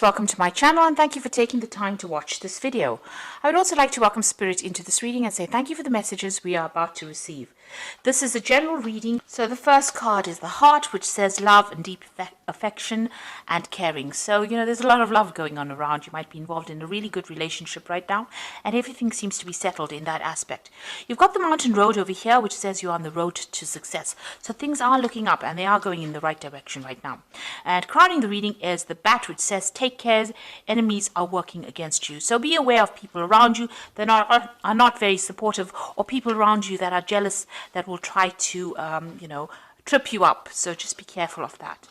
Welcome to my channel and thank you for taking the time to watch this video. I would also like to welcome Spirit into this reading and say thank you for the messages we are about to receive. This is a general reading. So the first card is the heart, which says love and deep affection and caring. So, there's a lot of love going on around. You might be involved in a really good relationship right now and everything seems to be settled in that aspect. You've got the mountain road over here, which says you're on the road to success. So things are looking up and they are going in the right direction right now. And crowning the reading is the bat, which says take care, enemies are working against you. So be aware of people around you that are not very supportive, or people around you that are jealous, that will try to, trip you up. So just be careful of that.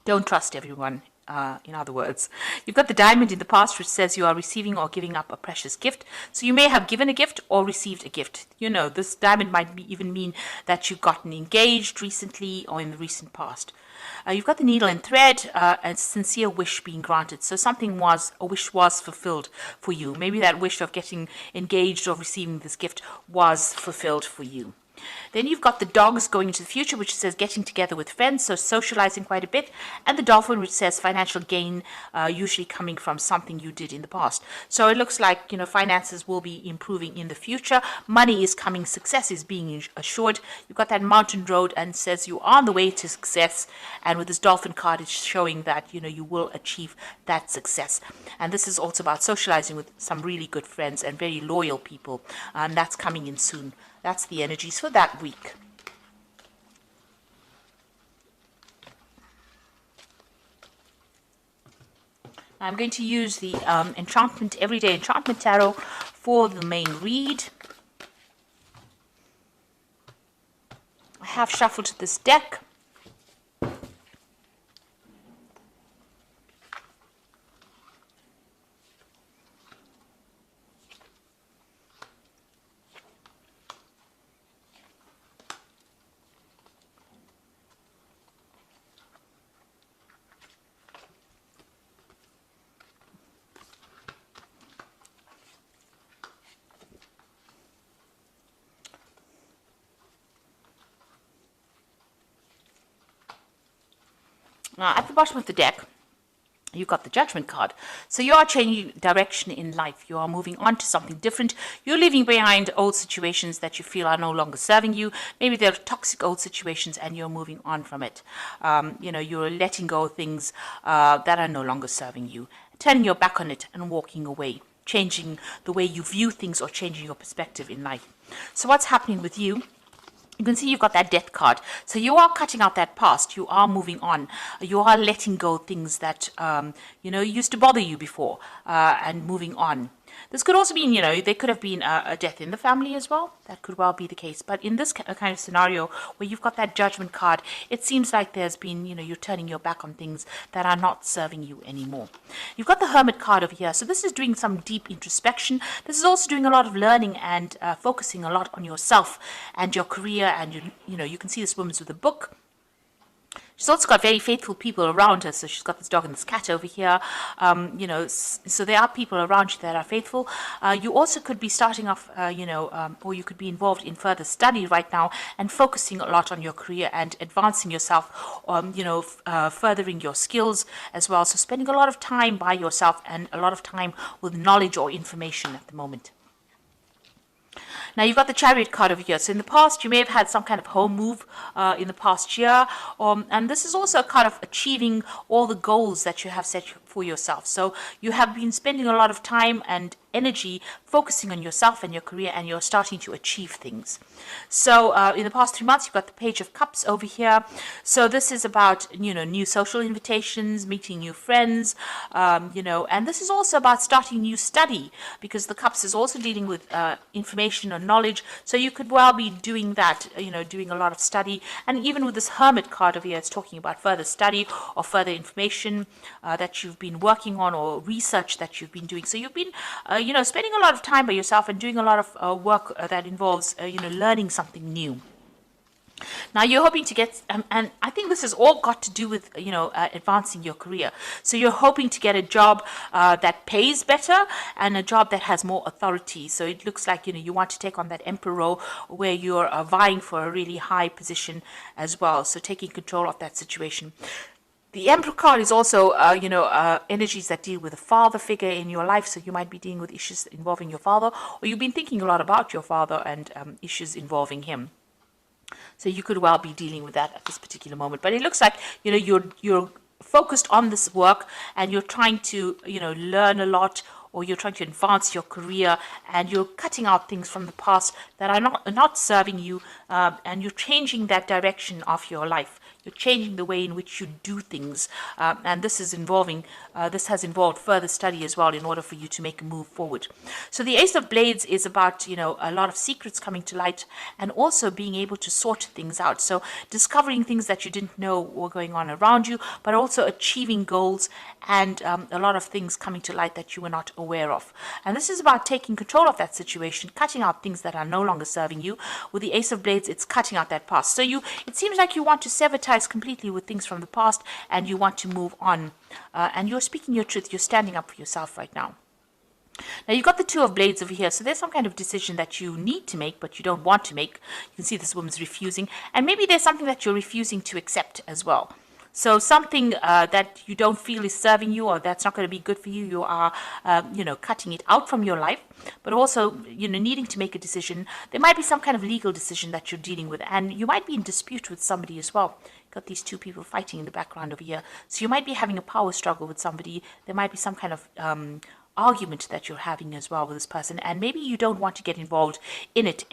Don't trust everyone. In other words, you've got the diamond in the past, which says you are receiving or giving up a precious gift. So you may have given a gift or received a gift. This diamond might even mean that you've gotten engaged recently or in the recent past. You've got the needle and thread, a sincere wish being granted. So a wish was fulfilled for you. Maybe that wish of getting engaged or receiving this gift was fulfilled for you. Then you've got the dogs going into the future, which says getting together with friends, so socializing quite a bit. And the dolphin, which says financial gain, usually coming from something you did in the past. So it looks like, finances will be improving in the future. Money is coming, success is being assured. You've got that mountain road and says you are on the way to success. And with this dolphin card, it's showing that, you will achieve that success. And this is also about socializing with some really good friends and very loyal people. And that's coming in soon. That's the energies for that week. I'm going to use the Everyday Enchantment Tarot for the main read. I have shuffled this deck. Now, at the bottom of the deck, you've got the Judgment card. So you are changing direction in life. You are moving on to something different. You're leaving behind old situations that you feel are no longer serving you. Maybe they're toxic old situations and you're moving on from it. You're letting go of things that are no longer serving you, turning your back on it and walking away, changing the way you view things or changing your perspective in life. So what's happening with you? You can see you've got that death card. So you are cutting out that past. You are moving on. You are letting go of things that, used to bother you before and moving on. This could also mean, there could have been a death in the family as well. That could well be the case. But in this kind of scenario where you've got that Judgment card, it seems like there's been, you're turning your back on things that are not serving you anymore. You've got the Hermit card over here. So this is doing some deep introspection. This is also doing a lot of learning and focusing a lot on yourself and your career. And, you can see this woman's with a book. She's also got very faithful people around her. So she's got this dog and this cat over here. So there are people around you that are faithful. You also could be starting off, or you could be involved in further study right now and focusing a lot on your career and advancing yourself, furthering your skills as well. So spending a lot of time by yourself and a lot of time with knowledge or information at the moment. Now, you've got the Chariot card over here. So in the past, you may have had some kind of home move in the past year. And this is also a kind of achieving all the goals that you have set for yourself. So you have been spending a lot of time and energy focusing on yourself and your career, and you're starting to achieve things. So in the past 3 months, you've got the Page of Cups over here. So this is about, new social invitations, meeting new friends, and this is also about starting new study, because the Cups is also dealing with information or knowledge. So you could well be doing that, doing a lot of study. And even with this Hermit card over here, it's talking about further study or further information that you've been working on, or research that you've been doing. So you've been spending a lot of time by yourself and doing a lot of work that involves, learning something new. Now you're hoping to get, and I think this has all got to do with, advancing your career. So you're hoping to get a job that pays better and a job that has more authority. So it looks like, you want to take on that emperor role where you're vying for a really high position as well. So taking control of that situation. The Emperor card is also, energies that deal with a father figure in your life. So you might be dealing with issues involving your father, or you've been thinking a lot about your father and issues involving him. So you could well be dealing with that at this particular moment. But it looks like, you're focused on this work, and you're trying to, learn a lot, or you're trying to advance your career, and you're cutting out things from the past that are not serving you, and you're changing that direction of your life. You're changing the way in which you do things, and this has involved further study as well in order for you to make a move forward. So the Ace of Blades is about, a lot of secrets coming to light, and also being able to sort things out. So discovering things that you didn't know were going on around you, but also achieving goals, and a lot of things coming to light that you were not aware of. And this is about taking control of that situation, cutting out things that are no longer serving you. With the Ace of Blades, it's cutting out that past. So it seems like you want to sever ties completely with things from the past, and you want to move on. And you're speaking your truth. You're standing up for yourself right now. Now you've got the Two of Blades over here. So there's some kind of decision that you need to make, but you don't want to make. You can see this woman's refusing. And maybe there's something that you're refusing to accept as well. So something that you don't feel is serving you, or that's not going to be good for you, you are, cutting it out from your life. But also, needing to make a decision. There might be some kind of legal decision that you're dealing with, and you might be in dispute with somebody as well. Got these two people fighting in the background over here. So you might be having a power struggle with somebody. There might be some kind of argument that you're having as well with this person, and maybe you don't want to get involved in it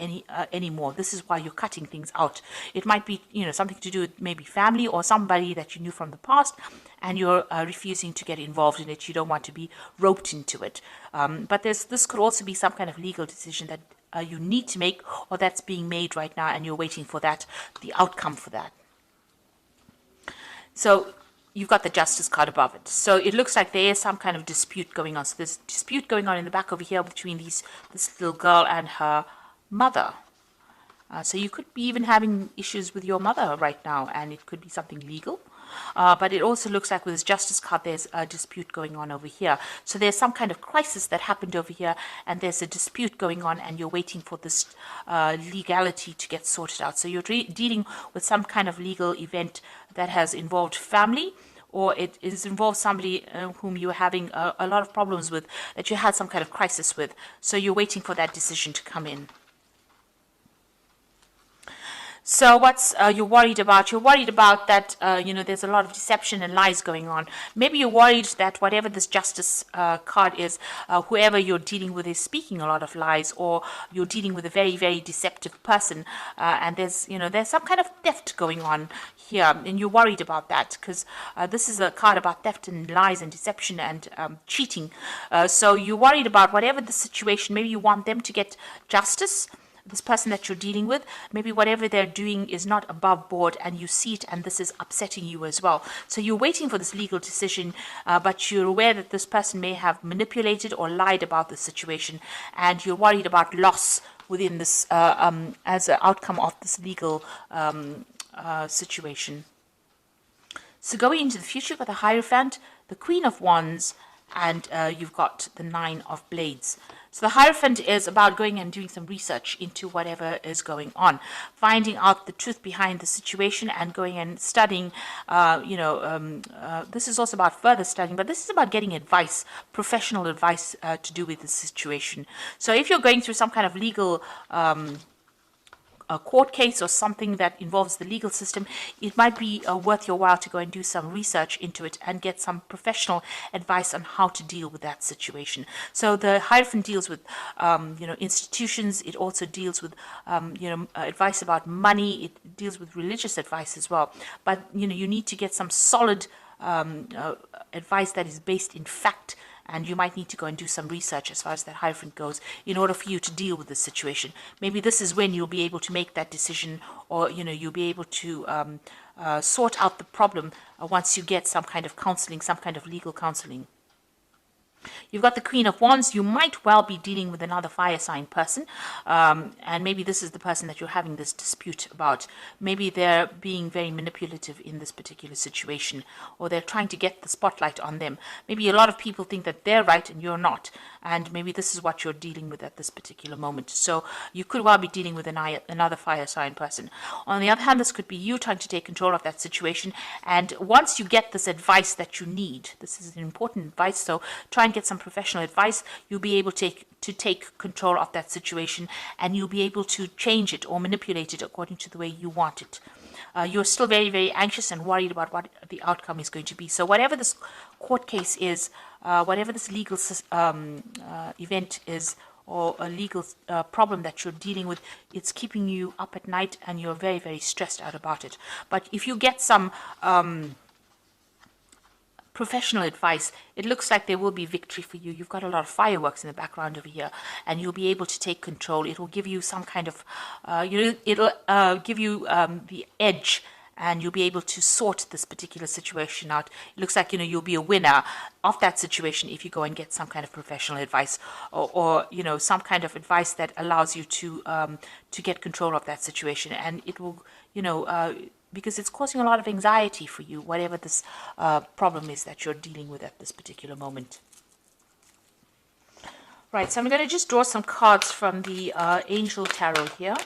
anymore. This is why you're cutting things out. It might be something to do with maybe family or somebody that you knew from the past, and you're refusing to get involved in it. You don't want to be roped into it. But this could also be some kind of legal decision that you need to make, or that's being made right now, and you're waiting for the outcome for that. So you've got the Justice card above it. So it looks like there is some kind of dispute going on. So there's dispute going on in the back over here between this little girl and her mother. So you could be even having issues with your mother right now, and it could be something legal. But it also looks like with this Justice card, there's a dispute going on over here. So there's some kind of crisis that happened over here, and there's a dispute going on, and you're waiting for this legality to get sorted out. So you're dealing with some kind of legal event that has involved family, or it is involved somebody whom you're having a lot of problems with, that you had some kind of crisis with. So you're waiting for that decision to come in. So what's you're worried about? You're worried about that, there's a lot of deception and lies going on. Maybe you're worried that whatever this Justice card is, whoever you're dealing with is speaking a lot of lies, or you're dealing with a very, very deceptive person, and there's some kind of theft going on here, and you're worried about that, because this is a card about theft and lies and deception and cheating. So you're worried about whatever the situation. Maybe you want them to get justice, this person that you're dealing with. Maybe whatever they're doing is not above board, and you see it, and this is upsetting you as well. So you're waiting for this legal decision, but you're aware that this person may have manipulated or lied about the situation, and you're worried about loss within this as an outcome of this legal situation. So going into the future, you've got the Hierophant, the Queen of Wands, and you've got the Nine of Blades. So the Hierophant is about going and doing some research into whatever is going on, finding out the truth behind the situation, and going and studying. This is also about further studying, but this is about getting advice, professional advice to do with the situation. So if you're going through some kind of legal a court case or something that involves the legal system, it might be worth your while to go and do some research into it and get some professional advice on how to deal with that situation. So the Hierophant deals with, institutions. It also deals with, advice about money. It deals with religious advice as well. But, you need to get some solid advice that is based in fact, and you might need to go and do some research as far as that Hierophant goes in order for you to deal with the situation. Maybe this is when you'll be able to make that decision, or you'll be able to sort out the problem once you get some kind of counseling, some kind of legal counseling. You've got the Queen of Wands. You might well be dealing with another fire sign person. And maybe this is the person that you're having this dispute about. Maybe they're being very manipulative in this particular situation, or they're trying to get the spotlight on them. Maybe a lot of people think that they're right and you're not. And maybe this is what you're dealing with at this particular moment. So you could well be dealing with another fire sign person. On the other hand, this could be you trying to take control of that situation. And once you get this advice that you need, this is an important advice, so try and get some professional advice, you'll be able to take control of that situation, and you'll be able to change it or manipulate it according to the way you want it. You're still very, very anxious and worried about what the outcome is going to be. So whatever this court case is, whatever this legal event is, or a legal problem that you're dealing with, it's keeping you up at night and you're very, very stressed out about it. But if you get some professional advice, it looks like there will be victory for you. You've got a lot of fireworks in the background over here, and you'll be able to take control. It will give you some kind of, it'll give you the edge, and you'll be able to sort this particular situation out. It looks like, you'll be a winner of that situation if you go and get some kind of professional advice, or some kind of advice that allows you to get control of that situation. And it will, because it's causing a lot of anxiety for you, whatever this problem is that you're dealing with at this particular moment. Right, so I'm going to just draw some cards from the Angel Tarot here.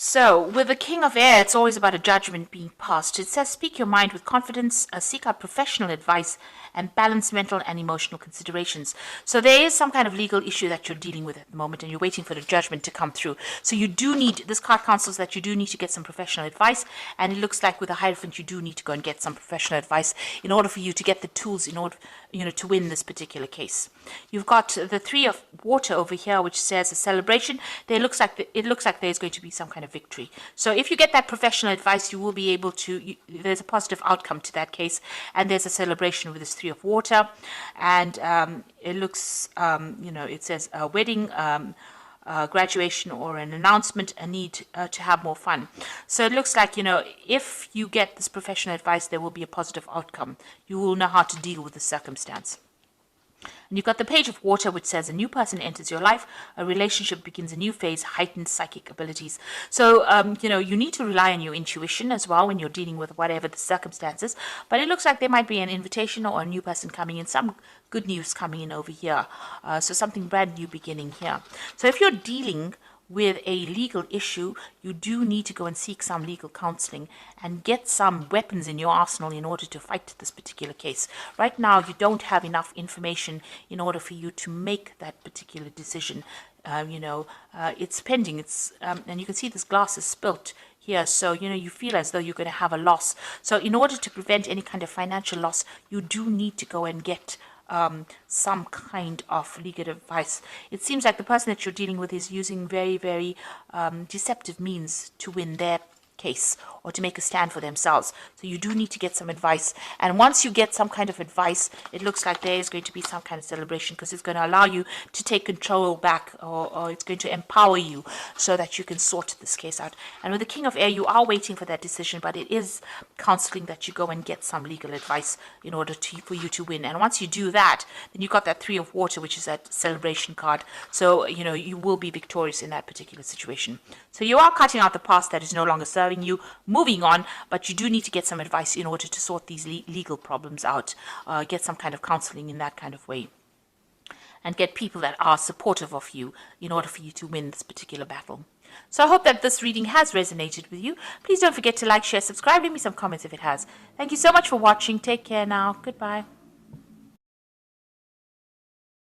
So, with the King of Air, it's always about a judgment being passed. It says, speak your mind with confidence, seek out professional advice, and balance mental and emotional considerations. So there is some kind of legal issue that you're dealing with at the moment, and you're waiting for the judgment to come through. So you do need, this card counsels that you do need to get some professional advice, and it looks like with the Hierophant, you do need to go and get some professional advice in order for you to get the tools in order, to win this particular case. You've got the Three of Water over here, which says a celebration. It looks like there's going to be some kind of victory. So if you get that professional advice, you will be able to, there's a positive outcome to that case, and there's a celebration with this Three of Water, and it looks, it says a wedding, graduation, or an announcement, a need to have more fun. So it looks like, if you get this professional advice, there will be a positive outcome. You will know how to deal with the circumstance. And you've got the Page of Water, which says a new person enters your life, a relationship begins a new phase, heightened psychic abilities. So, you need to rely on your intuition as well when you're dealing with whatever the circumstances. But it looks like there might be an invitation or a new person coming in, some good news coming in over here. So something brand new beginning here. So if you're dealing with a legal issue, you do need to go and seek some legal counseling and get some weapons in your arsenal in order to fight this particular case. Right now, you don't have enough information in order for you to make that particular decision. It's pending. It's and you can see this glass is spilt here, so you feel as though you're going to have a loss. So in order to prevent any kind of financial loss, you do need to go and get some kind of legal advice. It seems like the person that you're dealing with is using very, very deceptive means to win their case or to make a stand for themselves. So you do need to get some advice. And once you get some kind of advice, it looks like there is going to be some kind of celebration, because it's going to allow you to take control back, or it's going to empower you so that you can sort this case out. And with the King of Air, you are waiting for that decision, but it is counseling that you go and get some legal advice in order for you to win. And once you do that, then you've got that Three of Water, which is that celebration card. So, you will be victorious in that particular situation. So you are cutting out the past that is no longer serving you, moving on, but you do need to get some advice in order to sort these legal problems out, get some kind of counseling in that kind of way, and get people that are supportive of you in order for you to win this particular battle. So I hope that this reading has resonated with you. Please don't forget to like, share, subscribe, leave me some comments if it has. Thank you so much for watching. Take care now. Goodbye.